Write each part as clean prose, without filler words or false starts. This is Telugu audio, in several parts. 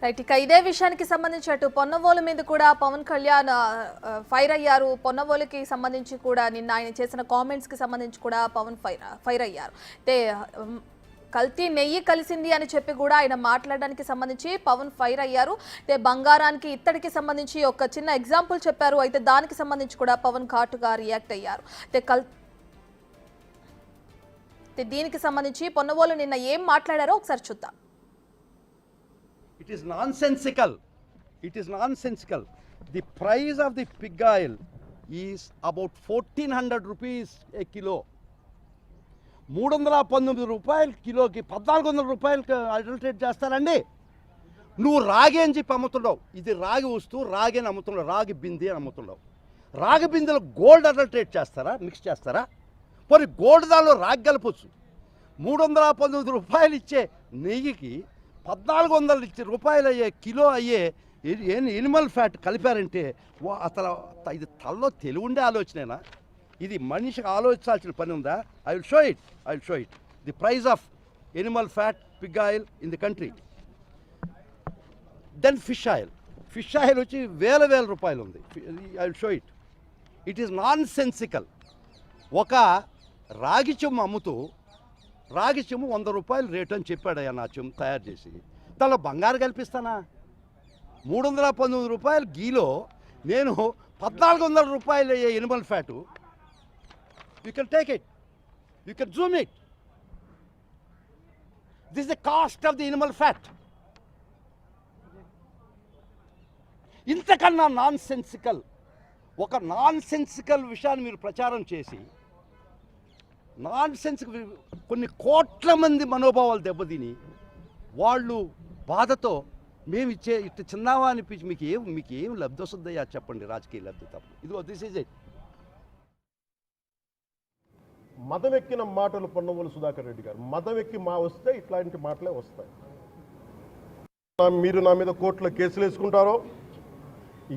రైట్. ఇక ఇదే విషయానికి సంబంధించి అటు పొన్నవోలు మీద కూడా పవన్ కళ్యాణ్ ఫైర్ అయ్యారు. పొన్నవోలుకి సంబంధించి కూడా నిన్న ఆయన చేసిన కామెంట్స్ కి సంబంధించి కూడా పవన్ ఫైర్ అయ్యారు. అయితే కల్తీ నెయ్యి కలిసింది అని చెప్పి కూడా ఆయన మాట్లాడడానికి సంబంధించి పవన్ ఫైర్ అయ్యారు. అయితే బంగారానికి ఇత్తడికి సంబంధించి ఒక చిన్న ఎగ్జాంపుల్ చెప్పారు. అయితే దానికి సంబంధించి కూడా పవన్ ఘాటుగా రియాక్ట్ అయ్యారు. అయితే దీనికి సంబంధించి పొన్నవోలు నిన్న ఏం మాట్లాడారో ఒకసారి చూద్దాం. It is nonsensical. It is nonsensical. The price of the pig oil is about 1400 rupees a kilo. 319 రూపాయలు కిలోకి 1400 రూపాయలకి అడల్టరేట్ చేస్తారండి. నువ్వు రాగి అని చెప్పి అమ్ముతున్నావు. ఇది రాగి వస్తువు, రాగి అని అమ్ముతున్నావు, రాగి బింది అని అమ్ముతున్నావు. రాగి బిందెలో గోల్డ్ అడల్టరేట్ చేస్తారా, మిక్స్ చేస్తారా? మరి గోల్డ్ దానిలో రాగి కలపచ్చు. 319 రూపాయలు ఇచ్చే నెయ్యికి 1400 రూపాయలు అయ్యే కిలో అయ్యే ఎనిమల్ ఫ్యాట్ కలిపారంటే అసలు ఇది తలలో తెలివి ఉండే ఆలోచనేనా? ఇది మనిషికి ఆలోచించాల్సిన పని ఉందా? I will show it the price of animal fat pig oil in the country. Then fish oil వచ్చి వేల రూపాయలు ఉంది. I will show it is nonsensical. ఒక రాగి చెమ్ము అమ్ముతూ రాగి చెమ్ము 100 రూపాయలు రేటు అని చెప్పాడయ్యా నా చెమ్ము తయారు చేసి. దానిలో బంగారు కల్పిస్తానా? 319 రూపాయలు గీలో నేను 1400 రూపాయలు అయ్యే Animal fat. You can take it, you can Zoom it. This the cost of the Animal fat. ఇంతకన్నా నాన్ సెన్సికల్ విషయాన్ని మీరు ప్రచారం చేసి కొన్ని కోట్ల మంది మనోభావాలు దెబ్బతిని వాళ్ళు బాధతో మేము ఇట్లా చిన్నావా అనిపించి మీకు ఏం లబ్ధి వస్తుందయ్యా చెప్పండి? రాజకీయ లబ్ధి తప్ప. ఇదిగో దిస్ ఈజ్ ఇట్. మదవెక్కిన మాటలు పొన్నవోలు సుధాకర్ రెడ్డి గారు. మదవెక్కి వస్తే ఇట్లాంటి మాటలే వస్తాయి. మీరు నా మీద కోర్టులో కేసులు వేసుకుంటారో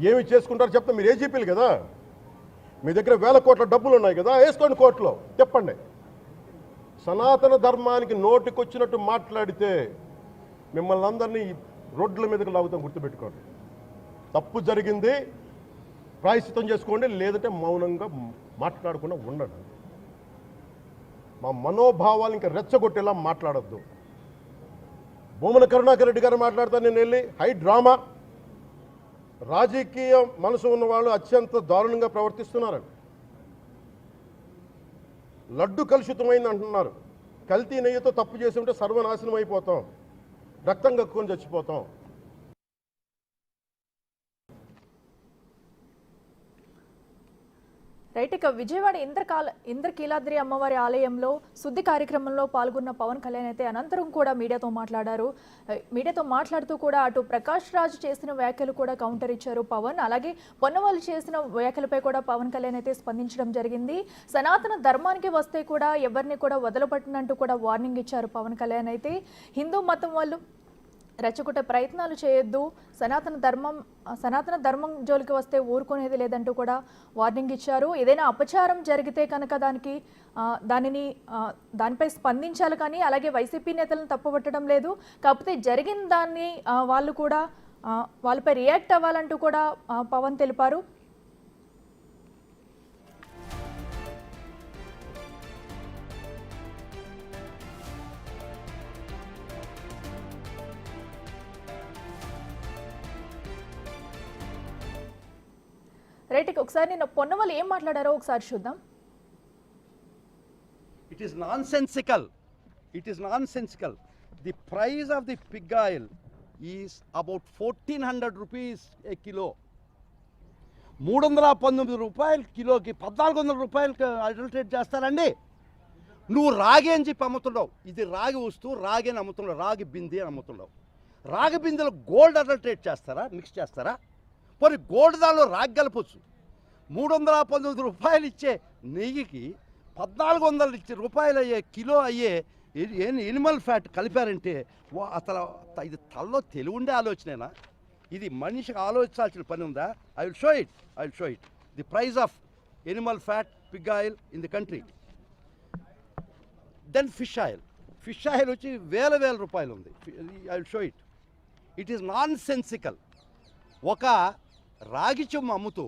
ఏమి చేసుకుంటారో చెప్తే మీరు ఏజీపీలు కదా, మీ దగ్గర వేల కోట్ల డబ్బులు ఉన్నాయి కదా, వేసుకోండి కోర్టులో. చెప్పండి. సనాతన ధర్మానికి నోటికొచ్చినట్టు మాట్లాడితే మిమ్మల్ని అందరినీ రోడ్ల మీదకి లాగుతాం, గుర్తుపెట్టుకోండి. తప్పు జరిగింది, ప్రాయశ్చిత్తం చేసుకోండి, లేదంటే మౌనంగా మాట్లాడకుండా ఉండండి. మా మనోభావాలు ఇంకా రెచ్చగొట్టేలా మాట్లాడద్దు. భూమన కరుణాకర్ రెడ్డి గారు మాట్లాడతాను నేను వెళ్ళి హై డ్రామా. రాజకీయ మనసు ఉన్న వాళ్ళు అత్యంత దారుణంగా ప్రవర్తిస్తున్నారండి. లడ్డు కలుషితమైంది అంటున్నారు. కల్తీ నెయ్యితో తప్పు చేసి ఉంటే సర్వనాశనం అయిపోతాం, రక్తం కక్కుని చచ్చిపోతాం. రైట్. ఇక విజయవాడ ఇంద్రకీలాద్రి అమ్మవారి ఆలయంలో శుద్ధి కార్యక్రమంలో పాల్గొన్న పవన్ కళ్యాణ్ అయితే అనంతరం కూడా మీడియాతో మాట్లాడారు. మీడియాతో మాట్లాడుతూ కూడా అటు ప్రకాష్ రాజ్ చేసిన వ్యాఖ్యలు కూడా కౌంటర్ ఇచ్చారు పవన్. అలాగే పొన్నవాళ్ళు చేసిన వ్యాఖ్యలపై కూడా పవన్ కళ్యాణ్ అయితే స్పందించడం జరిగింది. సనాతన ధర్మానికి వస్తే కూడా ఎవరిని కూడా వదలపట్టినట్టు కూడా వార్నింగ్ ఇచ్చారు పవన్ కళ్యాణ్. అయితే హిందూ మతం వాళ్ళు రెచ్చగొట్టే ప్రయత్నాలు చేయొద్దు, సనాతన ధర్మం జోలికి వస్తే ఊరుకునేది లేదంటూ కూడా వార్నింగ్ ఇచ్చారు. ఏదైనా అపచారం జరిగితే కనుక దానిపై స్పందించాలి, కానీ అలాగే వైసీపీ నేతలను తప్పుపట్టడం లేదు. కాకపోతే జరిగిన దాన్ని వాళ్ళు కూడా వాళ్ళపై రియాక్ట్ అవ్వాలంటూ కూడా పవన్ తెలిపారు. రైట్. ఒకసారి నేను పొన్నవాళ్ళు ఏం మాట్లాడారో ఒకసారి చూద్దాం. It is nonsensical. The price of the pig oil is about 1400 rupees a kilo. 319 రూపాయలు కిలోకి 1400 రూపాయలకి అడల్టరేట్ చేస్తారండి. నువ్వు రాగి అని చెప్పి అమ్ముతున్నావు. ఇది రాగి వస్తువు, రాగి అని అమ్ముతున్నావు, రాగి బింది అని అమ్ముతున్నావు. రాగి బిందెలో గోల్డ్ అడల్టరేట్ చేస్తారా, మిక్స్ చేస్తారా? మరి గోల్డ్ దానిలో రాగి కలపచ్చు. 319 రూపాయలు ఇచ్చే నెయ్యికి 1400 రూపాయలు అయ్యే కిలో అయ్యే ఎనిమల్ ఫ్యాట్ కలిపారంటే అసలు ఇది తలలో తెలివి ఉండే ఆలోచనేనా? ఇది మనిషికి ఆలోచించాల్సిన పని ఉందా? I will show it the price of animal fat pig oil in the country. Then fish oil వచ్చి వేల రూపాయలు ఉంది. I will show it it is nonsensical. ఒక రాగి చెమ్ము అమ్ముతూ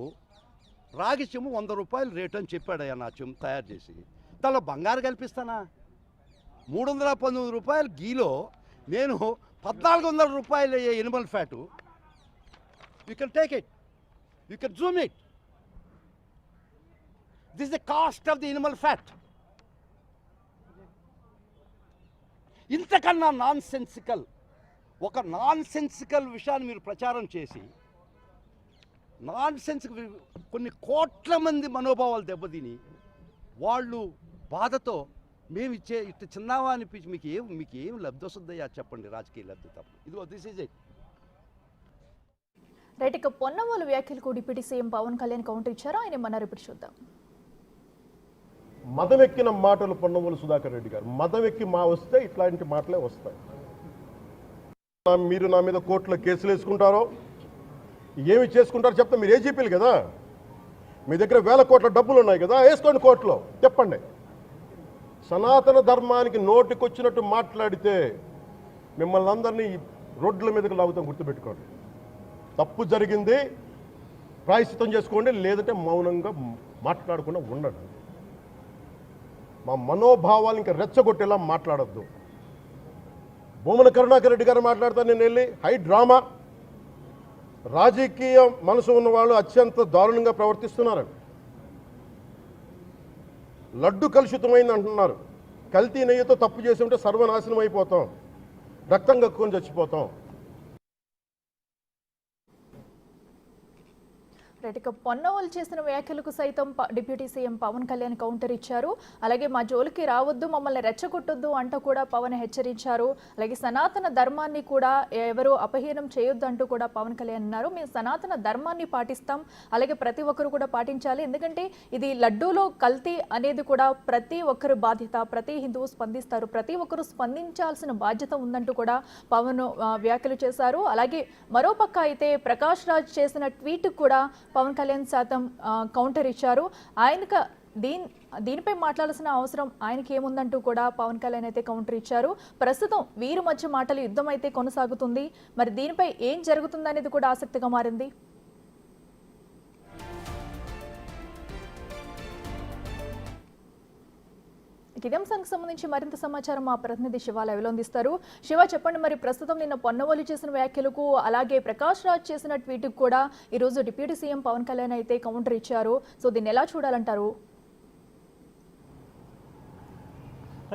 రాగి చెమ్ము 100 రూపాయలు రేటు అని చెప్పాడయ్యా నా చెమ్ము తయారు చేసి. దానిలో బంగారు కల్పిస్తానా? 319 రూపాయలు గీలో నేను 1400 రూపాయలు అయ్యే Animal fat. You can take it, you can Zoom it. This the cost of the Animal fat. ఇంతకన్నా నాన్ సెన్సికల్ ఒక నాన్ సెన్సికల్ విషయాన్ని మీరు ప్రచారం చేసి నాన్ సెన్సికల్ కొన్ని కోట్ల మంది మనోభావాలు దెబ్బతిని వాళ్ళు బాధతో మేము ఇచ్చే ఇట్లా చిన్నావా అనిపించి మీకు ఏం లబ్ధి వస్తుందయ్యా చెప్పండి, రాజకీయ లబ్ధి తప్ప. ఇదిగో దిస్ ఈజ్ ఇట్. రైట్, ఇక పొన్నవోలు వ్యాఖ్యలకు deputy CM Pawan Kalyan counter ఇచ్చారు. ఆయన ఏమన్నారు ఇప్పుడు చూద్దాం. మదవెక్కిన మాటలు పొన్నవోలు సుధాకర్ రెడ్డి గారు. మదవెక్కి వస్తే ఇట్లాంటి మాటలే వస్తాయి. మీరు నా మీద కోర్టులో కేసులు వేసుకుంటారో ఏమి చేసుకుంటారో చెప్తే మీరు ఏజీపీలు కదా, మీ దగ్గర వేల కోట్ల డబ్బులు ఉన్నాయి కదా, వేసుకోండి కోర్టులో. చెప్పండి. సనాతన ధర్మానికి నోటికొచ్చినట్టు మాట్లాడితే మిమ్మల్ని అందరినీ రోడ్ల మీదకి లాగుతాం, గుర్తుపెట్టుకోండి. తప్పు జరిగింది, ప్రాయశ్చిత్తం చేసుకోండి, లేదంటే మౌనంగా మాట్లాడకుండా ఉండండి. మా మనోభావాలు ఇంకా రెచ్చగొట్టేలా మాట్లాడద్దు. భూమన కరుణాకర్ రెడ్డి గారు మాట్లాడతాను నేను వెళ్ళి హై డ్రామా, రాజకీయ మనసు ఉన్న వాళ్ళు అత్యంత దారుణంగా ప్రవర్తిస్తున్నారు. లడ్డు కలుషితమైంది అంటున్నారు. కల్తీ నెయ్యితో తప్పు చేసి ఉంటే సర్వనాశనం అయిపోతాం, రక్తం కక్కుని చచ్చిపోతాం. రైట్, ఇక పొన్నవోలు చేసిన వ్యాఖ్యలకు సైతం deputy CM Pawan Kalyan counter ఇచ్చారు. అలాగే మా జోలికి రావద్దు, మమ్మల్ని రెచ్చగొట్టొద్దు అంటూ కూడా పవన్ హెచ్చరించారు. అలాగే సనాతన ధర్మాన్ని కూడా ఎవరు అపహీనం చేయొద్దు అంటూ కూడా పవన్ కళ్యాణ్ అన్నారు. మేము సనాతన ధర్మాన్ని పాటిస్తాం, అలాగే ప్రతి ఒక్కరు కూడా పాటించాలి. ఎందుకంటే ఇది లడ్డూలో కల్తీ అనేది కూడా ప్రతి ఒక్కరు బాధ్యత, ప్రతి హిందువు స్పందిస్తారు, ప్రతి ఒక్కరు స్పందించాల్సిన బాధ్యత ఉందంటూ కూడా పవన్ వ్యాఖ్యలు చేశారు. అలాగే మరోపక్క అయితే ప్రకాష్ రాజ్ చేసిన ట్వీట్ కూడా పవన్ కళ్యాణ్ శాతం కౌంటర్ ఇచ్చారు. ఆయనకు దీనిపై మాట్లాడాల్సిన అవసరం ఆయనకి ఏముందంటూ కూడా పవన్ కళ్యాణ్ అయితే కౌంటర్ ఇచ్చారు. ప్రస్తుతం వీరి మధ్య మాటలు యుద్ధం అయితే కొనసాగుతుంది. మరి దీనిపై ఏం జరుగుతుందనేది కూడా ఆసక్తిగా మారింది. ఇదే అంశానికి సంబంధించి మరింత సమాచారం మా ప్రతినిధి శివ లైవ్లో అందిస్తారు. శివ, చెప్పండి, మరి ప్రస్తుతం నిన్న పొన్నవోలు చేసిన వ్యాఖ్యలకు అలాగే ప్రకాష్ రాజ్ చేసిన ట్వీట్కి కూడా ఈరోజు డిప్యూటీ సీఎం పవన్ కళ్యాణ్ అయితే కౌంటర్ ఇచ్చారు. సో దీన్ని ఎలా చూడాలంటారు?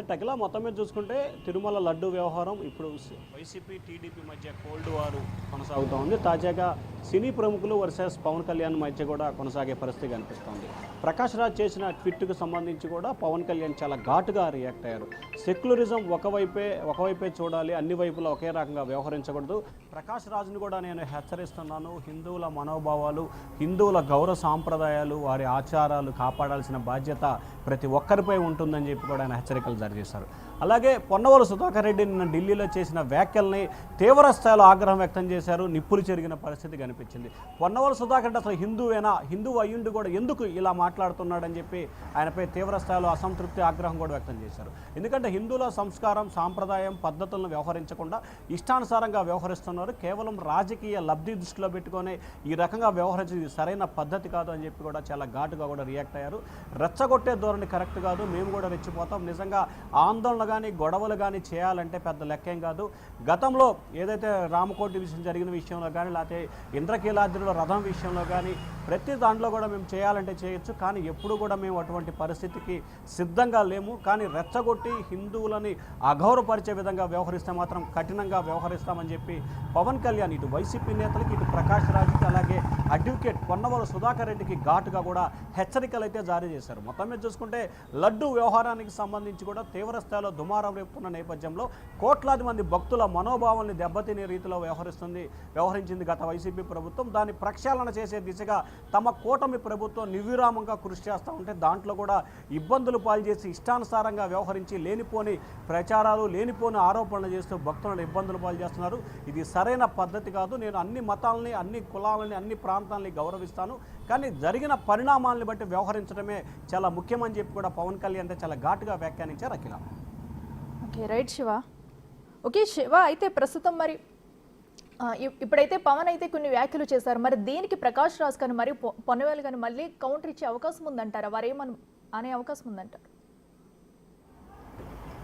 టకిలా మొత్తం మీద చూసుకుంటే తిరుమల లడ్డు వ్యవహారం ఇప్పుడు వైసీపీ టీడీపీ మధ్య కోల్డ్ వార్ కొనసాగుతూ ఉంది. తాజాగా సినీ ప్రముఖులు వర్సెస్ పవన్ కళ్యాణ్ మధ్య కూడా కొనసాగే పరిస్థితి కనిపిస్తోంది. ప్రకాష్ రాజ్ చేసిన ట్వీట్కు సంబంధించి కూడా పవన్ కళ్యాణ్ చాలా ఘాటుగా రియాక్ట్ అయ్యారు. సెక్యులరిజం ఒకవైపే చూడాలి, అన్ని వైపులా ఒకే రకంగా వ్యవహరించకూడదు. ప్రకాష్ రాజ్ని కూడా నేను హెచ్చరిస్తున్నాను. హిందువుల మనోభావాలు, హిందువుల గౌరవ సాంప్రదాయాలు, వారి ఆచారాలు కాపాడాల్సిన బాధ్యత ప్రతి ఒక్కరిపై ఉంటుందని చెప్పి కూడా ఆయన హెచ్చరికలు జారీ చేశారు. అలాగే పొన్నవోలు సుధాకర్ రెడ్డి నిన్న ఢిల్లీలో చేసిన వ్యాఖ్యల్ని తీవ్ర స్థాయిలో ఆగ్రహం వ్యక్తం చేశారు. నిప్పులు చెరిగిన పరిస్థితి కనిపించింది. పొన్నవోలు సుధాకర్ రెడ్డి అసలు హిందువేనా, హిందువు అయ్యుండి కూడా ఎందుకు ఇలా మాట్లాడుతున్నాడని చెప్పి ఆయనపై తీవ్ర స్థాయిలో అసంతృప్తి, ఆగ్రహం కూడా వ్యక్తం చేశారు. ఎందుకంటే హిందువుల సంస్కారం, సాంప్రదాయం, పద్ధతులను వ్యవహరించకుండా ఇష్టానుసారంగా వ్యవహరిస్తున్నారు. కేవలం రాజకీయ లబ్ధి దృష్టిలో పెట్టుకొని ఈ రకంగా వ్యవహరించేది సరైన పద్ధతి కాదు అని చెప్పి కూడా చాలా ఘాటుగా కూడా రియాక్ట్ అయ్యారు. రెచ్చగొట్టే ధోరణి కరెక్ట్ కాదు, మేము కూడా రెచ్చిపోతాం. నిజంగా ఆందోళన కానీ గొడవలు కానీ చేయాలంటే పెద్ద లెక్కేం కాదు. గతంలో ఏదైతే రామకోటి విషయం జరిగిన విషయంలో కానీ, లేకపోతే ఇంద్రకీలాద్రిలో రథం విషయంలో కానీ ప్రతి దాంట్లో కూడా మేము చేయాలంటే చేయొచ్చు. కానీ ఎప్పుడు కూడా మేము అటువంటి పరిస్థితికి సిద్ధంగా లేము. కానీ రెచ్చగొట్టి హిందువులని అగౌరవపరిచే విధంగా వ్యవహరిస్తే మాత్రం కఠినంగా వ్యవహరిస్తామని చెప్పి పవన్ కళ్యాణ్ ఇటు వైసీపీ నేతలకి, ఇటు ప్రకాష్ రాజ్కి, అలాగే అడ్వకేట్ పొన్నవోలు సుధాకర్ రెడ్డికి ఘాటుగా కూడా హెచ్చరికలు అయితే జారీ చేశారు. మొత్తం మీద చూసుకుంటే లడ్డు వ్యవహారానికి సంబంధించి కూడా తీవ్ర స్థాయిలో దుమారం రేపుతున్న నేపథ్యంలో కోట్లాది మంది భక్తుల మనోభావాల్ని దెబ్బతినే రీతిలో వ్యవహరించింది గత వైసీపీ ప్రభుత్వం. దాన్ని ప్రక్షాళన చేసే దిశగా తమ కూటమి ప్రభుత్వం నిర్విరామంగా కృషి చేస్తూ ఉంటే దాంట్లో కూడా ఇబ్బందులు పాలు చేసి ఇష్టానుసారంగా వ్యవహరించి లేనిపోని ప్రచారాలు, లేనిపోని ఆరోపణలు చేస్తూ భక్తులను ఇబ్బందులు పాలు చేస్తున్నారు. ఇది సరైన పద్ధతి కాదు. నేను అన్ని మతాలని, అన్ని కులాలని, అన్ని ప్రాంతాలని గౌరవిస్తాను. కానీ జరిగిన పరిణామాలను బట్టి వ్యవహరించడమే చాలా ముఖ్యమని చెప్పి కూడా పవన్ కళ్యాణ్ చాలా ఘాటుగా వ్యాఖ్యానించారు. Akhila. Okay, right Shiva. Okay Shiva, అయితే ప్రస్తుతం మరి ఇప్పుడైతే పవన్ అయితే కొన్ని వ్యాఖ్యలు చేశారు. మరి దీనికి ప్రకాష్ రాజ్ కానీ మరి పొన్నవేలు కానీ మళ్ళీ కౌంటర్ ఇచ్చే అవకాశం ఉందంటారా? వారేమని అనే అవకాశం ఉందంటారు?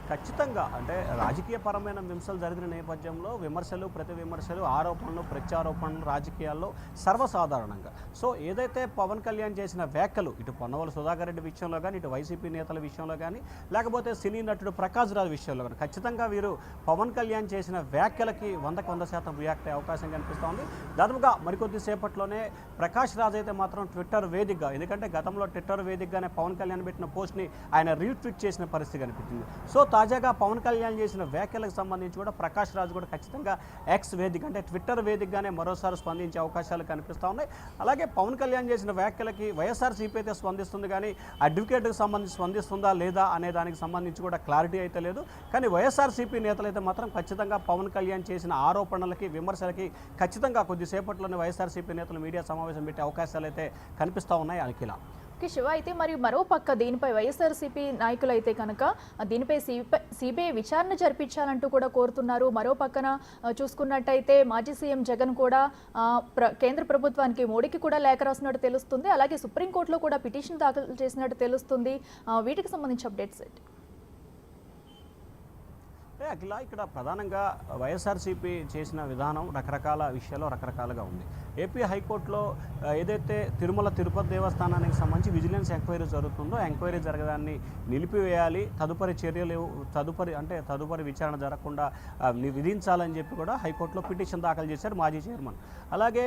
ఖచ్చితంగా అంటే రాజకీయపరమైన విమర్శలు జరిగిన నేపథ్యంలో విమర్శలు ప్రతి విమర్శలు ఆరోపణలు ప్రత్యారోపణలు రాజకీయాల్లో సర్వసాధారణంగా. సో ఏదైతే పవన్ కళ్యాణ్ చేసిన వ్యాఖ్యలు ఇటు పొన్నవల సుధాకర్ రెడ్డి విషయంలో కానీ ఇటు వైసీపీ నేతల విషయంలో కానీ లేకపోతే సినీ నటుడు ప్రకాష్ రాజ్ విషయంలో కానీ ఖచ్చితంగా వీరు పవన్ కళ్యాణ్ చేసిన వ్యాఖ్యలకి 100% రియాక్ట్ అయ్యే అవకాశం కనిపిస్తోంది. దాదాపుగా మరికొద్దిసేపట్లోనే ప్రకాష్ రాజ్ అయితే మాత్రం ట్విట్టర్ వేదికగా, ఎందుకంటే గతంలో ట్విట్టర్ వేదికగానే పవన్ కళ్యాణ్ పెట్టిన పోస్ట్ని ఆయన రీట్వీట్ చేసిన పరిస్థితి కనిపించింది. సో తాజాగా పవన్ కళ్యాణ్ చేసిన వ్యాఖ్యలకు సంబంధించి కూడా ప్రకాష్ రాజ్ కూడా ఖచ్చితంగా ఎక్స్ వేదిక అంటే ట్విట్టర్ వేదికగానే మరోసారి స్పందించే అవకాశాలు కనిపిస్తూ ఉన్నాయి. అలాగే పవన్ కళ్యాణ్ చేసిన వ్యాఖ్యలకి వైఎస్ఆర్సీపీ అయితే స్పందిస్తుంది, కానీ అడ్వకేట్కి సంబంధించి స్పందిస్తుందా లేదా అనే దానికి సంబంధించి కూడా క్లారిటీ అయితే లేదు. కానీ వైఎస్ఆర్సీపీ నేతలు అయితే మాత్రం ఖచ్చితంగా పవన్ కళ్యాణ్ చేసిన ఆరోపణలకి విమర్శలకి ఖచ్చితంగా కొద్దిసేపట్లోనే వైఎస్ఆర్సీపీ నేతలు మీడియా సమావేశం పెట్టే అవకాశాలు అయితే కనిపిస్తూ ఉన్నాయి. అఖిల శివ అయితే మరి మరో పక్క దీనిపై వైఎస్ఆర్సీపీ నాయకులు అయితే కనుక దీనిపై సిబిఐ విచారణ జరిపించాలంటూ కూడా కోరుతున్నారు. మరో పక్కన చూసుకున్నట్టయితే మాజీ సీఎం జగన్ కూడా కేంద్ర ప్రభుత్వానికి మోడీకి కూడా లేఖ రాసినట్టు తెలుస్తుంది. అలాగే సుప్రీంకోర్టులో కూడా పిటిషన్ దాఖలు చేసినట్టు తెలుస్తుంది. వీటికి సంబంధించి అప్డేట్స్ ఏంటి? అఖిల ఇక్కడ ప్రధానంగా వైఎస్ఆర్సీపీ చేసిన విధానం రకరకాల విషయాల్లో రకరకాలుగా ఉంది. ఏపీ హైకోర్టులో ఏదైతే తిరుమల తిరుపతి దేవస్థానానికి సంబంధించి విజిలెన్స్ ఎంక్వైరీ జరుగుతుందో ఎంక్వైరీ జరగడాన్ని నిలిపివేయాలి, తదుపరి చర్యలు తదుపరి విచారణ జరగకుండా విధించాలని చెప్పి కూడా హైకోర్టులో పిటిషన్ దాఖలు చేశారు మాజీ చైర్మన్. అలాగే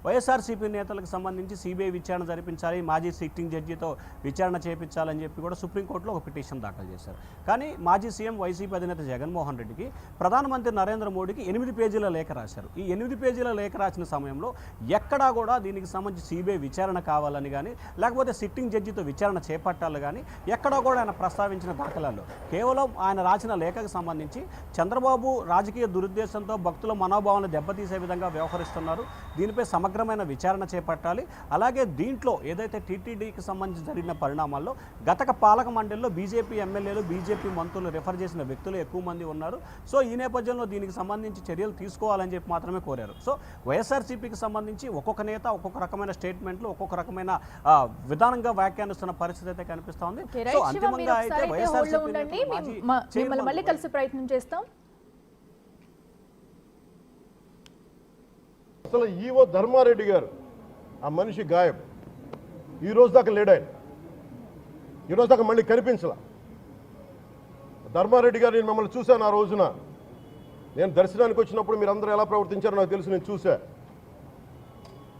వైఎస్ఆర్సీపీ నేతలకు సంబంధించి సిబిఐ విచారణ జరిపించాలి, మాజీ సిట్టింగ్ జడ్జితో విచారణ చేయించాలని చెప్పి కూడా సుప్రీంకోర్టులో ఒక పిటిషన్ దాఖలు చేశారు. కానీ మాజీ సీఎం వైసీపీ అధినేత జగన్మోహన్ రెడ్డికి ప్రధానమంత్రి నరేంద్ర మోడీకి 8 పేజీల లేఖ రాశారు. ఈ 8 పేజీల లేఖ రాసిన సమయంలో ఎక్కడా కూడా దీనికి సంబంధించి సిబిఐ విచారణ కావాలని కానీ లేకపోతే సిట్టింగ్ జడ్జితో విచారణ చేపట్టాలి కానీ ఎక్కడా కూడా ఆయన ప్రస్తావించిన దాఖలాలు కేవలం ఆయన రాసిన లేఖకు సంబంధించి చంద్రబాబు రాజకీయ దురుద్దేశంతో భక్తుల మనోభావాలను దెబ్బతీసే విధంగా వ్యవహరిస్తున్నారు, దీనిపై సమగ్రమైన విచారణ చేపట్టాలి. అలాగే దీంట్లో ఏదైతే టీటీడీకి సంబంధించి జరిగిన పరిణామాల్లో గత పాలక మండలిలో బీజేపీ ఎమ్మెల్యేలు బీజేపీ మంత్రులు రిఫర్ చేసిన వ్యక్తులు ఎక్కువ మంది ఉన్నారు. సో ఈ నేపథ్యంలో దీనికి సంబంధించి చర్యలు తీసుకోవాలని చెప్పి మాత్రమే కోరారు. సో వైఎస్ఆర్సీపీకి సంబంధించి ఒక్కొక్క నేత ఒక్కొక్క రకమైన స్టేట్మెంట్లు ఒక్కొక్క రకమైన విధానంగా వ్యాఖ్యానిస్తున్న పరిస్థితి అయితే కనిపిస్తా ఉంది. సో అంతిమంగా అయితే వైఎస్ఆర్సీపీ మళ్ళీ కలిసి ప్రయత్నం చేస్తాం. అసలు ఈవో ధర్మారెడ్డి గారు ఆ మనిషి గాయం, ఈ రోజు దాకా లేడు ఆయన, ఈ రోజు దాకా మళ్ళీ కనిపించలా. ధర్మారెడ్డి గారు నేను మిమ్మల్ని చూశాను ఆ రోజున, నేను దర్శనానికి వచ్చినప్పుడు మీరు అందరూ ఎలా ప్రవర్తించారో నాకు తెలుసు, నేను చూశా.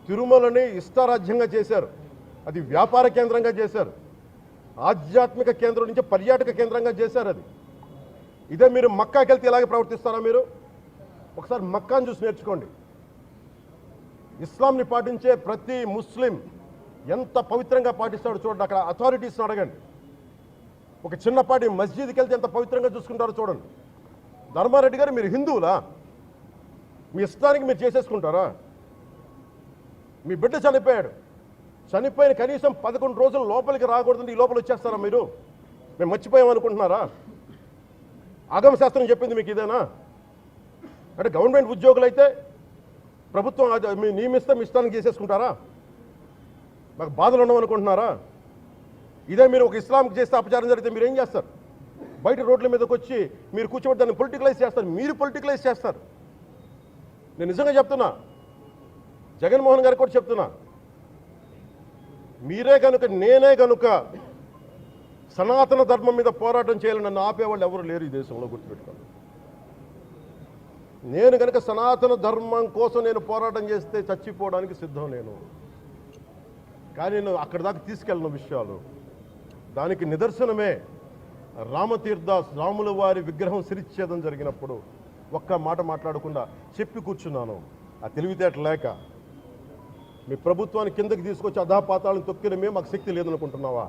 తిరుమలని ఇష్టారాజ్యంగా చేశారు, అది వ్యాపార కేంద్రంగా చేశారు, ఆధ్యాత్మిక కేంద్రం నుంచి పర్యాటక కేంద్రంగా చేశారు. అది ఇదే మీరు మక్కాకి వెళ్తే ఇలాగే ప్రవర్తిస్తారా? మీరు ఒకసారి మక్కాను చూసి నేర్చుకోండి. ఇస్లాంని పాటించే ప్రతి ముస్లిం ఎంత పవిత్రంగా పాటిస్తాడో చూడండి. అక్కడ అథారిటీస్ని అడగండి. ఒక చిన్నపాటి మస్జిద్కి వెళ్తే ఎంత పవిత్రంగా చూసుకుంటారో చూడండి. ధర్మారెడ్డి గారు మీరు హిందువులా? మీ ఇష్టానికి మీరు చేసేసుకుంటారా? మీ బిడ్డ చనిపోయాడు, చనిపోయిన కనీసం 11 రోజులు లోపలికి రాకూడదంటే ఈ లోపల వచ్చేస్తారా మీరు? మేము మర్చిపోయామనుకుంటున్నారా? ఆగమశాస్త్రం చెప్పింది మీకు ఇదేనా? అంటే గవర్నమెంట్ ఉద్యోగులు అయితే ప్రభుత్వం మీ నియమిస్తే మీ ఇష్టానికి చేసేసుకుంటారా? మాకు బాధలు ఉండవనుకుంటున్నారా? ఇదే మీరు ఒక ఇస్లాంకి చేస్తే అపచారం జరిగితే మీరు ఏం చేస్తారు? బయట రోడ్ల మీదకి వచ్చి మీరు కూర్చోబెట్టి దాన్ని పొలిటికలైజ్ చేస్తారు, మీరు పొలిటికలైజ్ చేస్తారు. నేను నిజంగా చెప్తున్నా, జగన్మోహన్ గారికి కూడా చెప్తున్నా, మీరే కనుక నేనే కనుక సనాతన ధర్మం మీద పోరాటం చేయాలని నన్ను ఆపేవాళ్ళు ఎవరు లేరు ఈ దేశంలో, గుర్తుపెట్టుకోండి. నేను కనుక సనాతన ధర్మం కోసం నేను పోరాటం చేస్తే చచ్చిపోవడానికి సిద్ధం నేను. కానీ నేను అక్కడి దాకా తీసుకెళ్ళిన విషయాలు, దానికి నిదర్శనమే రామతీర్థాస్ రాముల వారి విగ్రహం శిరిచ్ఛేదం జరిగినప్పుడు ఒక్క మాట మాట్లాడకుండా చెప్పి కూర్చున్నాను. ఆ తెలివితేట లేక మీ ప్రభుత్వాన్ని కిందకి తీసుకొచ్చి అధాపాతాలను తొక్కిన మేము మాకు శక్తి లేదనుకుంటున్నావా?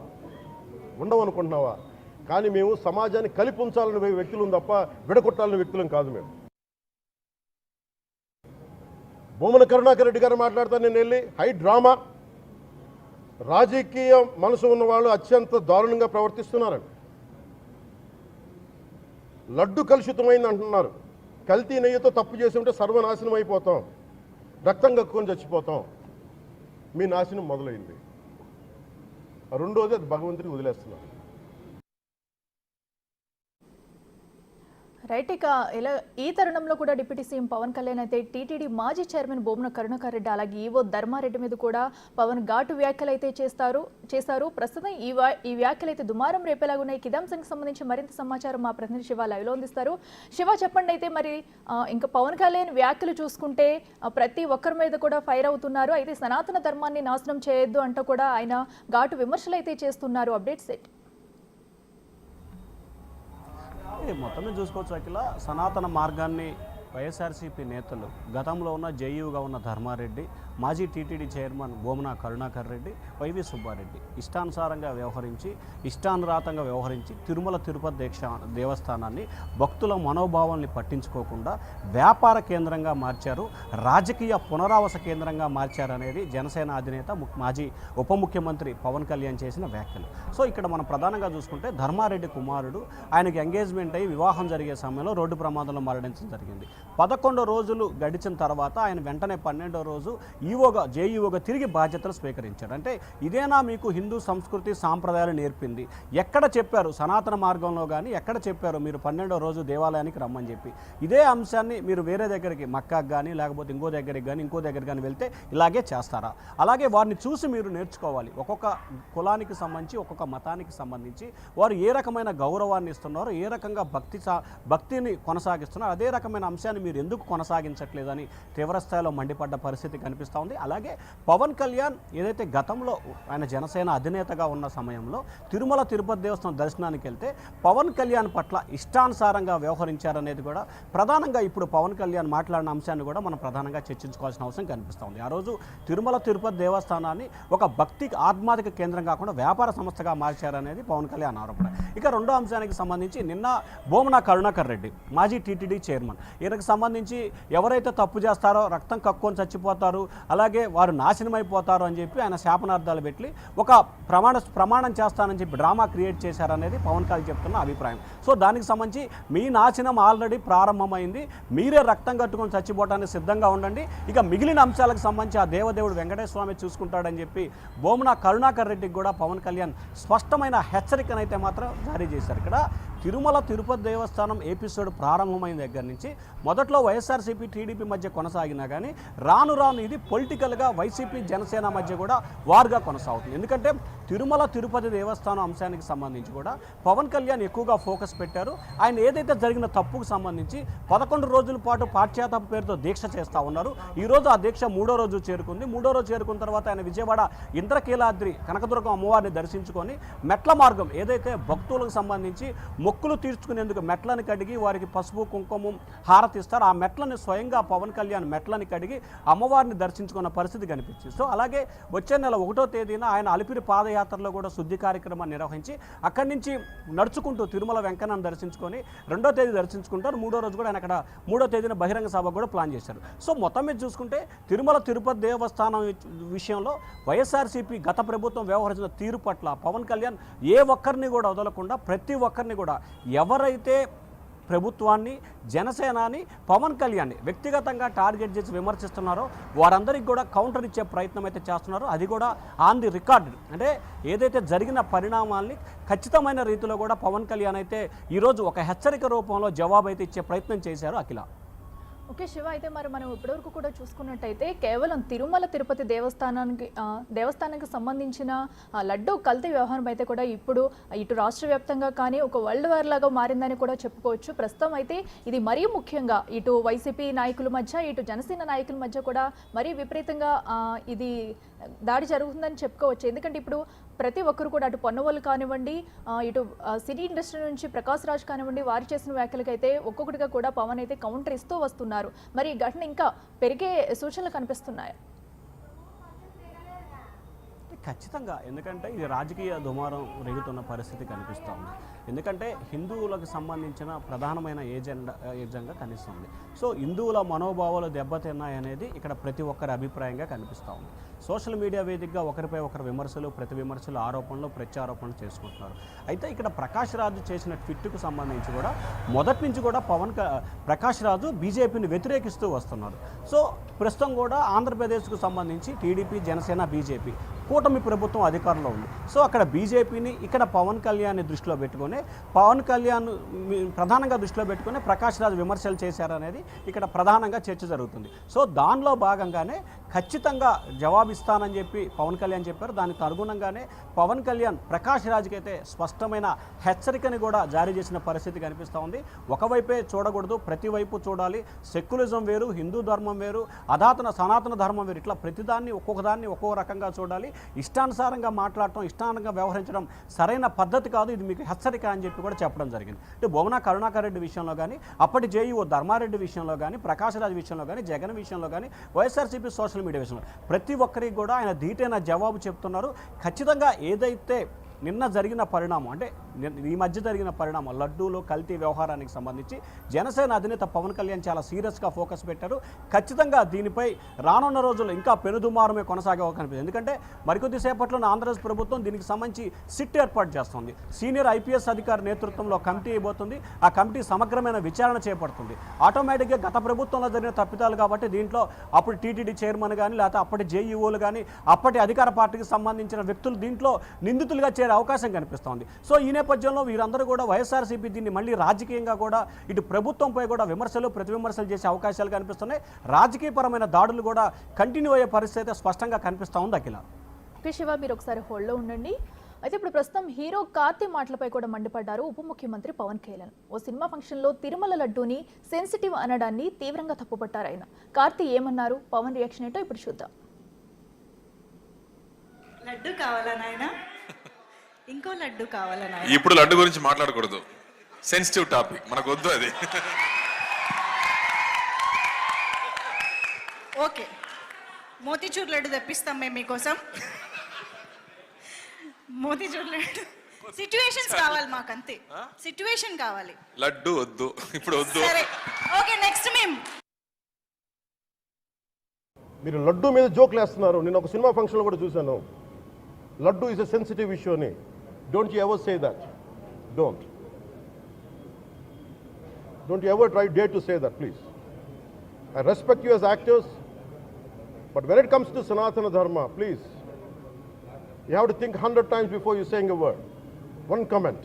ఉండవనుకుంటున్నావా? కానీ మేము సమాజాన్ని కలిపి ఉంచాలనే వ్యక్తులు తప్ప విడగొట్టాలనే వ్యక్తులం కాదు. మేము బొమ్మన కరుణాకర్ రెడ్డి గారు మాట్లాడతాను, నేను వెళ్ళి హై డ్రామా, రాజకీయ మనసు ఉన్న వాళ్ళు అత్యంత దారుణంగా ప్రవర్తిస్తున్నారండి. లడ్డు కలుషితమైంది అంటున్నారు, కల్తీ నెయ్యితో తప్పు చేసి ఉంటే సర్వనాశనం అయిపోతాం, రక్తం కక్కుని చచ్చిపోతాం. మీ నాశనం మొదలైంది. రెండోది అది భగవంతుడికి వదిలేస్తున్నారు. రైట్. ఇక ఇలా ఈ తరుణంలో కూడా డిప్యూటీ సీఎం పవన్ కళ్యాణ్ అయితే టీటీడీ మాజీ చైర్మన్ బొమ్మన కరుణాకర్ రెడ్డి అలాగే ఈవో ధర్మారెడ్డి మీద కూడా పవన్ ఘాటు వ్యాఖ్యలు అయితే చేశారు. ప్రస్తుతం ఈ వ్యాఖ్యలు అయితే దుమారం రేపేలాగా ఉన్నాయి. కిదాంశానికి సంబంధించి మరింత సమాచారం మా ప్రతినిధి శివ లైవ్లో అందిస్తారు. శివ, చెప్పండి అయితే మరి ఇంకా పవన్ కళ్యాణ్ వ్యాఖ్యలు చూసుకుంటే ప్రతి ఒక్కరి మీద కూడా ఫైర్ అవుతున్నారు. అయితే సనాతన ధర్మాన్ని నాశనం చేయొద్దు అంటూ కూడా ఆయన ఘాటు విమర్శలు అయితే చేస్తున్నారు. అప్డేట్స్ ఏంటి? మొత్తం మీద చూసుకోవచ్చు అఖిల, సనాతన మార్గాన్ని వైఎస్ఆర్సీపీ నేతలు గతంలో ఉన్న జేయూగా ఉన్న ధర్మారెడ్డి, మాజీ TTD chairman Bhumana Karunakar Reddy, YV Subba Reddy ఇష్టానుసారంగా వ్యవహరించి తిరుమల తిరుపతి దేవస్థానాన్ని భక్తుల మనోభావాల్ని పట్టించుకోకుండా వ్యాపార కేంద్రంగా మార్చారు, రాజకీయ పునరావాస కేంద్రంగా మార్చారనేది జనసేన అధినేత మాజీ ఉప ముఖ్యమంత్రి పవన్ కళ్యాణ్ చేసిన వ్యాఖ్యలు. సో ఇక్కడ మనం ప్రధానంగా చూసుకుంటే ధర్మారెడ్డి కుమారుడు, ఆయనకి ఎంగేజ్మెంట్ అయ్యి వివాహం జరిగే సమయంలో రోడ్డు ప్రమాదంలో మరణించడం జరిగింది. 11 రోజులు గడిచిన తర్వాత ఆయన వెంటనే 12వ రోజు జేఈఓగా తిరిగి బాధ్యతలు స్వీకరించాడు. అంటే ఇదేనా మీకు హిందూ సంస్కృతి సాంప్రదాయాలు నేర్పింది? ఎక్కడ చెప్పారు సనాతన మార్గంలో కానీ, ఎక్కడ చెప్పారు మీరు 12వ రోజు దేవాలయానికి రమ్మని చెప్పి? ఇదే అంశాన్ని మీరు వేరే దగ్గరికి మక్కాకు కానీ లేకపోతే ఇంకో దగ్గరికి కానీ వెళ్తే ఇలాగే చేస్తారా? అలాగే వారిని చూసి మీరు నేర్చుకోవాలి. ఒక్కొక్క కులానికి సంబంధించి ఒక్కొక్క మతానికి సంబంధించి వారు ఏ రకమైన గౌరవాన్ని ఇస్తున్నారు, ఏ రకంగా భక్తిని కొనసాగిస్తున్నారు, అదే రకమైన అంశాన్ని మీరు ఎందుకు కొనసాగించట్లేదని తీవ్రస్థాయిలో మండిపడ్డ పరిస్థితి కనిపిస్తూ ఉంది. అలాగే పవన్ కళ్యాణ్ ఏదైతే గతంలో ఆయన జనసేన అధినేతగా ఉన్న సమయంలో తిరుమల తిరుపతి దేవస్థానం దర్శనానికి వెళ్తే పవన్ కళ్యాణ్ పట్ల ఇష్టానుసారంగా వ్యవహరించారనేది కూడా ప్రధానంగా ఇప్పుడు పవన్ కళ్యాణ్ మాట్లాడిన అంశాన్ని కూడా మనం ప్రధానంగా చర్చించుకోవాల్సిన అవసరం కనిపిస్తూ ఉంది. ఆ రోజు తిరుమల తిరుపతి దేవస్థానాన్ని ఒక భక్తి ఆధ్యాత్మిక కేంద్రం కాకుండా వ్యాపార సంస్థగా మార్చారనేది పవన్ కళ్యాణ్ ఆరోపణ. ఇక రెండో అంశానికి సంబంధించి నిన్న బొమ్మన కరుణాకర్ రెడ్డి మాజీ టీటీడీ చైర్మన్, ఈయనకు సంబంధించి ఎవరైతే తప్పు చేస్తారో రక్తం కక్కుని చచ్చిపోతారు, అలాగే వారు నాశనం అయిపోతారు అని చెప్పి ఆయన శాపనార్థాలు పెట్టి ఒక ప్రమాణం చేస్తానని చెప్పి డ్రామా క్రియేట్ చేశారనేది పవన్ కళ్యాణ్ చెప్తున్న అభిప్రాయం. సో దానికి సంబంధించి మీ నాశనం ఆల్రెడీ ప్రారంభమైంది, మీరే రక్తం కట్టుకొని చచ్చిపోవడానికి సిద్ధంగా ఉండండి, ఇక మిగిలిన అంశాలకు సంబంధించి ఆ దేవదేవుడు వెంకటేశ్వర స్వామి చూసుకుంటాడని చెప్పి బొమ్మన కరుణాకర్ రెడ్డికి కూడా పవన్ కళ్యాణ్ స్పష్టమైన హెచ్చరికనైతే మాత్రం జారీ చేశారు. ఇక్కడ తిరుమల తిరుపతి దేవస్థానం ఎపిసోడ్ ప్రారంభమైన దగ్గర నుంచి మొదట్లో వైఎస్ఆర్సీపీ టీడీపీ మధ్య కొనసాగినా కానీ రాను ఇది పొలిటికల్గా వైసీపీ జనసేన మధ్య కూడా వార్గా కొనసాగుతుంది. ఎందుకంటే తిరుమల తిరుపతి దేవస్థానం అంశానికి సంబంధించి కూడా పవన్ కళ్యాణ్ ఎక్కువగా ఫోకస్ పెట్టారు. ఆయన ఏదైతే జరిగిన తప్పుకు సంబంధించి 11 రోజుల పాటు పాశ్చాత్తాప పేరుతో దీక్ష చేస్తూ ఉన్నారు. ఈరోజు ఆ దీక్ష 3వ రోజు చేరుకుంది. 3వ రోజు చేరుకున్న తర్వాత ఆయన విజయవాడ ఇంద్రకీలాద్రి కనకదుర్గం అమ్మవారిని దర్శించుకొని మెట్ల మార్గం ఏదైతే భక్తులకు సంబంధించి మొక్కులు తీర్చుకునేందుకు మెట్లను కడిగి వారికి పసుపు కుంకుమ హారతి ఇస్తారు, ఆ మెట్లని స్వయంగా పవన్ కళ్యాణ్ మెట్లని కడిగి అమ్మవారిని దర్శించుకున్న పరిస్థితి కనిపించింది. సో అలాగే వచ్చే నెల 1వ తేదీన ఆయన అలిపిరి పాదయాత్రలో కూడా శుద్ధి కార్యక్రమాన్ని నిర్వహించి అక్కడి నుంచి నడుచుకుంటూ తిరుమల వెంకన్నను దర్శించుకొని 2వ తేదీ దర్శించుకుంటారు. 3వ రోజు కూడా ఆయన అక్కడ 3వ తేదీన బహిరంగ సభ కూడా ప్లాన్ చేశారు. సో మొత్తం మీద చూసుకుంటే తిరుమల తిరుపతి దేవస్థానం విషయంలో వైఎస్ఆర్సీపీ గత ప్రభుత్వం వ్యవహరించిన తీరు పట్ల పవన్ కళ్యాణ్ ఏ ఒక్కరిని కూడా వదలకుండా ప్రతి ఒక్కరిని కూడా ఎవరైతే ప్రభుత్వాన్ని జనసేనాని పవన్ కళ్యాణ్ని వ్యక్తిగతంగా టార్గెట్ చేసి విమర్శిస్తున్నారో వారందరికీ కూడా కౌంటర్ ఇచ్చే ప్రయత్నం అయితే చేస్తున్నారో అది కూడా ఆన్ ది రికార్డ్. అంటే ఏదైతే జరిగిన పరిణామాల్ని ఖచ్చితమైన రీతిలో కూడా పవన్ కళ్యాణ్ అయితే ఈరోజు ఒక హెచ్చరిక రూపంలో జవాబు అయితే ఇచ్చే ప్రయత్నం చేశారు. అఖిల, ఓకే శివ, అయితే మరి మనం ఇప్పటివరకు కూడా చూసుకున్నట్టయితే కేవలం తిరుమల తిరుపతి దేవస్థానానికి సంబంధించిన లడ్డూ కల్తీ వ్యవహారం అయితే కూడా ఇప్పుడు ఇటు రాష్ట్ర వ్యాప్తంగా కానీ ఒక వరల్డ్ వార్ లాగా మారిందని కూడా చెప్పుకోవచ్చు. ప్రస్తుతం అయితే ఇది మరీ ముఖ్యంగా ఇటు వైసీపీ నాయకుల మధ్య ఇటు జనసేన నాయకుల మధ్య కూడా మరీ విపరీతంగా ఇది దాడి జరుగుతుందని చెప్పుకోవచ్చు. ఎందుకంటే ఇప్పుడు ప్రతి ఒక్కరు కూడా అటు పొన్నవోలు కానివ్వండి, ఇటు సినీ ఇండస్ట్రీ నుంచి ప్రకాష్ రాజ్ కానివ్వండి, వారు చేసిన వ్యాఖ్యలకైతే ఒక్కొక్కటిగా కూడా పవన్ అయితే కౌంటర్ ఇస్తూ వస్తున్నారు. మరి ఈ ఘటన ఇంకా పెరిగే సూచనలు కనిపిస్తున్నాయి. ఖచ్చితంగా, ఎందుకంటే ఇది రాజకీయ దుమారం రేగుతున్న పరిస్థితి కనిపిస్తూ ఉంది. ఎందుకంటే హిందువులకు సంబంధించిన ప్రధానమైన ఏజెండా కనిపిస్తుంది. సో హిందువుల మనోభావాలు దెబ్బతిన్నాయనేది ఇక్కడ ప్రతి ఒక్కరి అభిప్రాయంగా కనిపిస్తూ ఉంది. సోషల్ మీడియా వేదికగా ఒకరిపై ఒకరు విమర్శలు, ప్రతి విమర్శలు, ఆరోపణలు, ప్రత్యారోపణలు చేసుకుంటున్నారు. అయితే ఇక్కడ ప్రకాష్ రాజు చేసిన ట్వీట్కు సంబంధించి కూడా మొదటి నుంచి కూడా ప్రకాష్ రాజు బీజేపీని వ్యతిరేకిస్తూ వస్తున్నారు. సో ప్రస్తుతం కూడా ఆంధ్రప్రదేశ్కు సంబంధించి టీడీపీ, జనసేన, బీజేపీ కూటమి ప్రభుత్వం అధికారంలో ఉంది. సో అక్కడ బీజేపీని, ఇక్కడ పవన్ కళ్యాణ్ని దృష్టిలో పెట్టుకొని, పవన్ కళ్యాణ్ ప్రధానంగా దృష్టిలో పెట్టుకొని ప్రకాష్ రాజు విమర్శలు చేశారనేది ఇక్కడ ప్రధానంగా చర్చ జరుగుతుంది. సో దానిలో భాగంగానే ఖచ్చితంగా జవాబిస్తానని చెప్పి పవన్ కళ్యాణ్ చెప్పారు. దానికి అనుగుణంగానే పవన్ కళ్యాణ్ ప్రకాష్ రాజుకి అయితే స్పష్టమైన హెచ్చరికని కూడా జారీ చేసిన పరిస్థితి కనిపిస్తూ ఉంది. ఒకవైపే చూడకూడదు, ప్రతి వైపు చూడాలి. సెక్యులిజం వేరు, హిందూ ధర్మం వేరు, సనాతన ధర్మం వేరు, ఇట్లా ప్రతిదాన్ని ఒక్కొక్కదాన్ని ఒక్కో రకంగా చూడాలి. ఇష్టానుసారంగా మాట్లాడటం, ఇష్టానుసారంగా వ్యవహరించడం సరైన పద్ధతి కాదు, ఇది మీకు హెచ్చరిక అని చెప్పి కూడా చెప్పడం జరిగింది. అంటే బొమ్మన కరుణాకర్ రెడ్డి విషయంలో కానీ, అప్పటి జేఈఓ ధర్మారెడ్డి విషయంలో కానీ, ప్రకాష్ రాజ్ విషయంలో కానీ, జగన్ విషయంలో కానీ, వైఎస్ఆర్సీపీ సోషల్ మీడియా విషయంలో ప్రతి ఒక్కరికి కూడా ఆయన ధీటైన జవాబు చెప్తున్నారు. ఖచ్చితంగా ఏదైతే నిన్న జరిగిన పరిణామం, అంటే ఈ మధ్య జరిగిన పరిణామం లడ్డూలో కల్తీ వ్యవహారానికి సంబంధించి జనసేన అధినేత పవన్ కళ్యాణ్ చాలా సీరియస్గా ఫోకస్ పెట్టారు. ఖచ్చితంగా దీనిపై రానున్న రోజుల్లో ఇంకా పెనుదుమారమే కొనసాగే కనిపిస్తుంది. ఎందుకంటే మరికొద్ది సేపట్లో ఆంధ్రప్రదేశ్ ప్రభుత్వం దీనికి సంబంధించి సిట్ ఏర్పాటు చేస్తుంది. సీనియర్ ఐపీఎస్ అధికారి నేతృత్వంలో కమిటీ అయిపోతుంది. ఆ కమిటీ సమగ్రమైన విచారణ చేపడుతుంది. ఆటోమేటిక్గా గత ప్రభుత్వంలో జరిగిన తప్పిదాలు కాబట్టి దీంట్లో అప్పుడు టీటీడీ చైర్మన్ కానీ, లేకపోతే అప్పటి జేఈఓలు కానీ, అప్పటి అధికార పార్టీకి సంబంధించిన వ్యక్తులు దీంట్లో నిందితులుగా చేరే అవకాశం కనిపిస్తోంది. సో ఈ నేపథ్యంలో వీరందరూ కూడా వైఎస్ఆర్సీపీ దీన్ని మళ్ళీ రాజకీయంగా కూడా ఇటు ప్రభుత్వంపై కూడా విమర్శలు, ప్రతి విమర్శలు చేసే అవకాశాలు కనిపిస్తున్నాయి. రాజకీయపరమైన దాడులు కూడా కంటిన్యూ అయ్యే పరిస్థితి స్పష్టంగా కనిపిస్తూ ఉంది. అఖిల, శివ మీరు ఒకసారి హోల్డ్లో ఉండండి. అయితే ఇప్పుడు ప్రస్తుతం హీరో కార్తీ మాటలపై కూడా మండిపడ్డారు ఉప ముఖ్యమంత్రి పవన్ కళ్యాణ్. ఓ సినిమా ఫంక్షన్లో తిరుమల లడ్డూని సెన్సిటివ్ అనడాన్ని తీవ్రంగా తప్పుపట్టారు ఆయన. కార్తీ ఏమన్నారు, పవన్ రియాక్షన్ ఏంటో ఇప్పుడు చూద్దాం. లడ్డు కావాలా నాయనా? ఇంకో లడ్డు కావాలా నాయనా? ఇప్పుడు లడ్డు గురించి మాట్లాడకూడదు, సెన్సిటివ్ టాపిక్, మనకు వద్దు అది. ఓకే, మోతీచూర్ లడ్డు తెప్పిస్తాం మేము మీకోసం. మోతీచూర్ లడ్డు సిచ్యువేషన్స్ కావాలి మాకు, అంతే. సిచ్యువేషన్ కావాలి, లడ్డు వద్దు, ఇప్పుడు వద్దు. సరే ఓకే, నెక్స్ట్ మీరు లడ్డు మీద జోక్లు వేస్తున్నారు. నేను ఒక సినిమా ఫంక్షన్లో కూడా చూశాను. Laddu is a sensitive issue అని. Don't you ever say that. Don't you ever dare to say that, please. I respect you as actors, but when it comes to Sanatana Dharma, please, you have to think 100 times before you saying a word. One comment.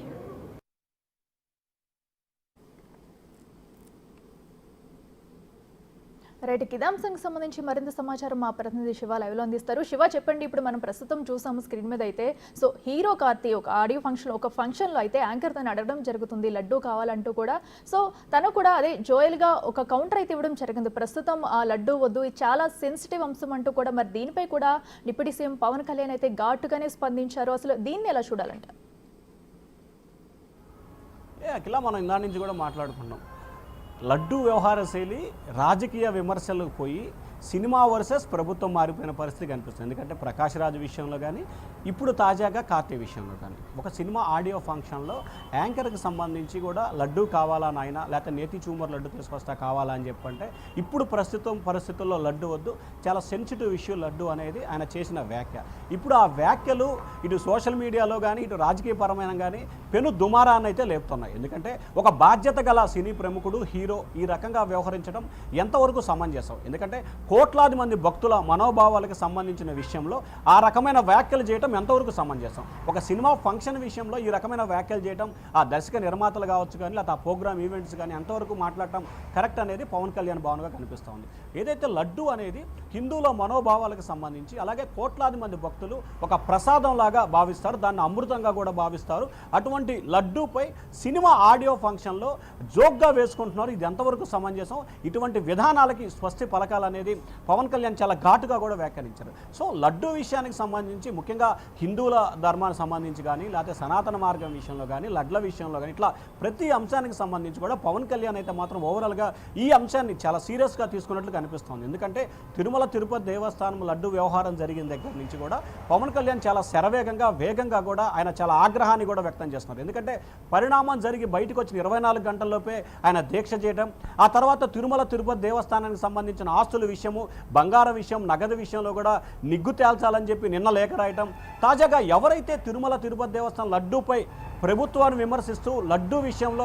Right, ఇదే అంశానికి సంబంధించి మరింత సమాచారం మా ప్రతినిధి శివ లైవ్లో అందిస్తారు. శివ, చెప్పండి, ఇప్పుడు మనం ప్రస్తుతం చూసాము స్క్రీన్ మీద అయితే, సో హీరో కార్తీ ఒక ఆడియో ఫంక్షన్, ఒక ఫంక్షన్లో అయితే యాంకర్ తను అడగడం జరుగుతుంది లడ్డూ కావాలంటూ కూడా. సో తను కూడా అదే జోయల్గా ఒక కౌంటర్ అయితే ఇవ్వడం జరిగింది. ప్రస్తుతం ఆ లడ్డూ వద్దు, ఇది చాలా సెన్సిటివ్ అంశం అంటూ కూడా. మరి దీనిపై కూడా డిప్యూటీ సీఎం పవన్ కళ్యాణ్ అయితే ఘాటుగానే స్పందించారు. అసలు దీన్ని ఎలా చూడాలంట? అఖిల, మనం ఇందా నుంచి కూడా మాట్లాడుకున్నాం. లడ్డూ వ్యవహార శైలి రాజకీయ విమర్శలకు పోయి సినిమా వర్సెస్ ప్రభుత్వం మారిపోయిన పరిస్థితి కనిపిస్తుంది. ఎందుకంటే ప్రకాష్ రాజ్ విషయంలో కానీ, ఇప్పుడు తాజాగా కార్తీ విషయంలో కానీ, ఒక సినిమా ఆడియో ఫంక్షన్లో యాంకర్కి సంబంధించి కూడా లడ్డూ కావాలా నాయన, లేకపోతే నేతి చూమర్ లడ్డు తీసుకొస్తా కావాలా అని చెప్పంటే, ఇప్పుడు పరిస్థితుల్లో లడ్డు వద్దు, చాలా సెన్సిటివ్ ఇష్యూ లడ్డు అనేది ఆయన చేసిన వ్యాఖ్య. ఇప్పుడు ఆ వ్యాఖ్యలు ఇటు సోషల్ మీడియాలో కానీ, ఇటు రాజకీయపరమైన కానీ పెను దుమారాన్ని అయితే లేపుతున్నాయి. ఎందుకంటే ఒక బాధ్యత గల సినీ ప్రముఖుడు, హీరో ఈ రకంగా వ్యవహరించడం ఎంతవరకు సమంజసం? ఎందుకంటే కోట్లాది మంది భక్తుల మనోభావాలకు సంబంధించిన విషయంలో ఆ రకమైన వ్యాఖ్యలు చేయడం ఎంతవరకు సమంజసం? ఒక సినిమా ఫంక్షన్ విషయంలో ఈ రకమైన వ్యాఖ్యలు చేయడం ఆ దర్శక నిర్మాతలు కావచ్చు కానీ, లేకపోతే ఆ ప్రోగ్రామ్ ఈవెంట్స్ కానీ ఎంతవరకు మాట్లాడటం కరెక్ట్ అనేది పవన్ కళ్యాణ్ భావనగా కనిపిస్తూ ఉంది. ఏదైతే లడ్డు అనేది హిందువుల మనోభావాలకు సంబంధించి, అలాగే కోట్లాది మంది భక్తులు ఒక ప్రసాదం లాగా భావిస్తారు, దాన్ని అమృతంగా కూడా భావిస్తారు. అటువంటి లడ్డూపై సినిమా ఆడియో ఫంక్షన్లో జోక్గా వేసుకుంటున్నారు. ఇది ఎంతవరకు సమంజసం? ఇటువంటి విధానాలకి స్వస్తి పలకాలనేది పవన్ కళ్యాణ్ చాలా ఘాటుగా కూడా వ్యాఖ్యానించారు. సో లడ్డు విషయానికి సంబంధించి ముఖ్యంగా హిందువుల ధర్మానికి సంబంధించి కానీ లేకపోతే సనాతన మార్గం విషయంలో కానీ లడ్ల విషయంలో కానీ ఇట్లా ప్రతి అంశానికి సంబంధించి కూడా పవన్ కళ్యాణ్ అయితే మాత్రం ఓవరాల్గా ఈ అంశాన్ని చాలా సీరియస్గా తీసుకున్నట్లు కనిపిస్తోంది. ఎందుకంటే తిరుమల తిరుపతి దేవస్థానం లడ్డు వ్యవహారం జరిగిన దగ్గర నుంచి కూడా పవన్ కళ్యాణ్ చాలా శరవేగంగా వేగంగా కూడా ఆయన చాలా ఆగ్రహాన్ని కూడా వ్యక్తం చేస్తున్నారు. ఎందుకంటే పరిణామం జరిగి బయటకు వచ్చిన 24 గంటల్లోపే ఆయన దీక్ష చేయడం, ఆ తర్వాత తిరుమల తిరుపతి దేవస్థానానికి సంబంధించిన ఆస్తుల విషయము, బంగారం విషయం, నగదు విషయంలో కూడా నిగ్గు తేల్చాలని చెప్పి నిన్న లేఖ రాయటం, తాజాగా ఎవరైతే తిరుమల తిరుపతి దేవస్థానం లడ్డూపై ప్రభుత్వాన్ని విమర్శిస్తూ లడ్డూ విషయంలో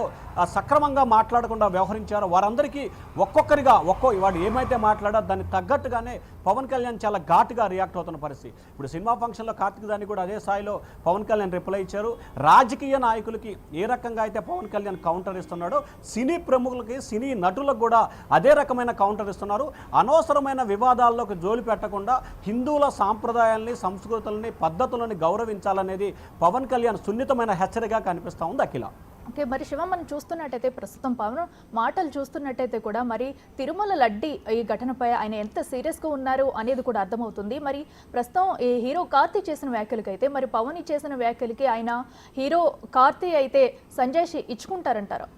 సక్రమంగా మాట్లాడకుండా వ్యవహరించారో వారందరికీ ఒక్కొక్కరిగా వాడు ఏమైతే మాట్లాడారో దాన్ని తగ్గట్టుగానే పవన్ కళ్యాణ్ చాలా ఘాటుగా రియాక్ట్ అవుతున్న పరిస్థితి. ఇప్పుడు సినిమా ఫంక్షన్లో కార్తీక్ దాన్ని కూడా అదే స్థాయిలో పవన్ కళ్యాణ్ రిప్లై ఇచ్చారు. రాజకీయ నాయకులకి ఏ రకంగా అయితే పవన్ కళ్యాణ్ కౌంటర్ ఇస్తున్నాడో సినీ ప్రముఖులకి సినీ నటులకు కూడా అదే రకమైన కౌంటర్ ఇస్తున్నారు. అనవసరమైన వివాదాల్లోకి జోలి పెట్టకుండా హిందువుల సాంప్రదాయాల్ని, సంస్కృతులని, పద్ధతులని గౌరవించాలనేది పవన్ కళ్యాణ్ సున్నితమైన హెచ్చరికగా కనిపిస్తూ ఉంది. అఖిల, ఓకే, మరి శివ మనం చూస్తున్నట్టయితే ప్రస్తుతం పవన్ మాటలు చూస్తున్నట్టయితే కూడా మరి తిరుమల లడ్డి ఈ ఘటనపై ఆయన ఎంత సీరియస్గా ఉన్నారు అనేది కూడా అర్థమవుతుంది. మరి ప్రస్తుతం ఈ హీరో కార్తీ చేసిన వ్యాఖ్యలకైతే మరి పవన్ చేసిన వ్యాఖ్యలకి ఆయన హీరో కార్తీ అయితే సంజయ్ ఇచ్చుకుంటారంటారా?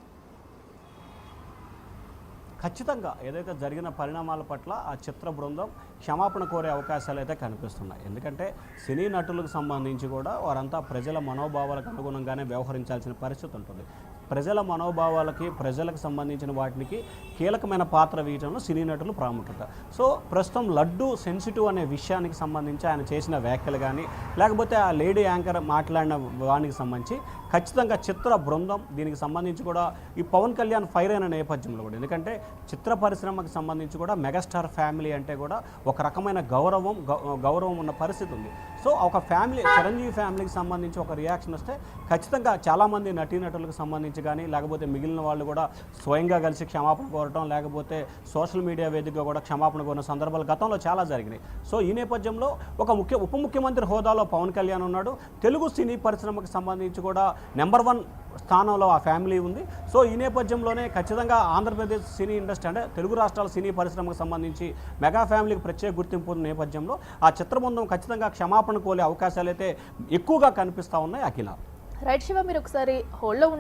ఖచ్చితంగా ఏదైతే జరిగిన పరిణామాల పట్ల ఆ చిత్ర బృందం క్షమాపణ కోరే అవకాశాలు అయితే కనిపిస్తున్నాయి. ఎందుకంటే సినీ నటులకు సంబంధించి కూడా వారంతా ప్రజల మనోభావాలకు అనుగుణంగానే వ్యవహరించాల్సిన పరిస్థితి ఉంటుంది. ప్రజల మనోభావాలకి, ప్రజలకు సంబంధించిన వాటికి కీలకమైన పాత్ర వేయడంలో సినీ నటులు ప్రాముఖ్యత. సో ప్రస్తుతం లడ్డు సెన్సిటివ్ అనే విషయానికి సంబంధించి ఆయన చేసిన వ్యాఖ్యలు కానీ లేకపోతే ఆ లేడీ యాంకర్ మాట్లాడిన వానికి సంబంధించి ఖచ్చితంగా చిత్ర బృందం దీనికి సంబంధించి కూడా ఈ పవన్ కళ్యాణ్ ఫైర్ అయిన నేపథ్యంలో కూడా, ఎందుకంటే చిత్ర పరిశ్రమకు సంబంధించి కూడా మెగాస్టార్ ఫ్యామిలీ అంటే కూడా ఒక రకమైన గౌరవం ఉన్న పరిస్థితి ఉంది. సో ఒక ఫ్యామిలీ, చిరంజీవి ఫ్యామిలీకి సంబంధించి ఒక రియాక్షన్ వస్తే ఖచ్చితంగా చాలామంది నటీనటులకు సంబంధించి కానీ లేకపోతే మిగిలిన వాళ్ళు కూడా స్వయంగా కలిసి క్షమాపణ కోరటం, లేకపోతే సోషల్ మీడియా వేదికగా కూడా క్షమాపణ కోరిన సందర్భాలు గతంలో చాలా జరిగినాయి. సో ఈ నేపథ్యంలో ఒక ఉప ముఖ్యమంత్రి హోదాలో పవన్ కళ్యాణ్ ఉన్నాడు. తెలుగు సినీ పరిశ్రమకు సంబంధించి కూడా నెంబర్ 1 స్థానంలో ఆ ఫ్యామిలీ ఉంది. సో ఈ నేపథ్యంలోనే ఖచ్చితంగా ఆంధ్రప్రదేశ్ సినీ ఇండస్ట్రీ అంటే తెలుగు రాష్ట్రాల సినీ పరిశ్రమకు సంబంధించి మెగా ఫ్యామిలీకి ప్రత్యేక గుర్తింపు ఉన్న నేపథ్యంలో ఆ చిత్రబృందం ఖచ్చితంగా క్షమాపణ కోలే అవకాశాలు అయితే ఎక్కువగా కనిపిస్తూ ఉన్నాయి. అఖిల, రైట్ శివ, మీరు ఒకసారి హోల్డ్లో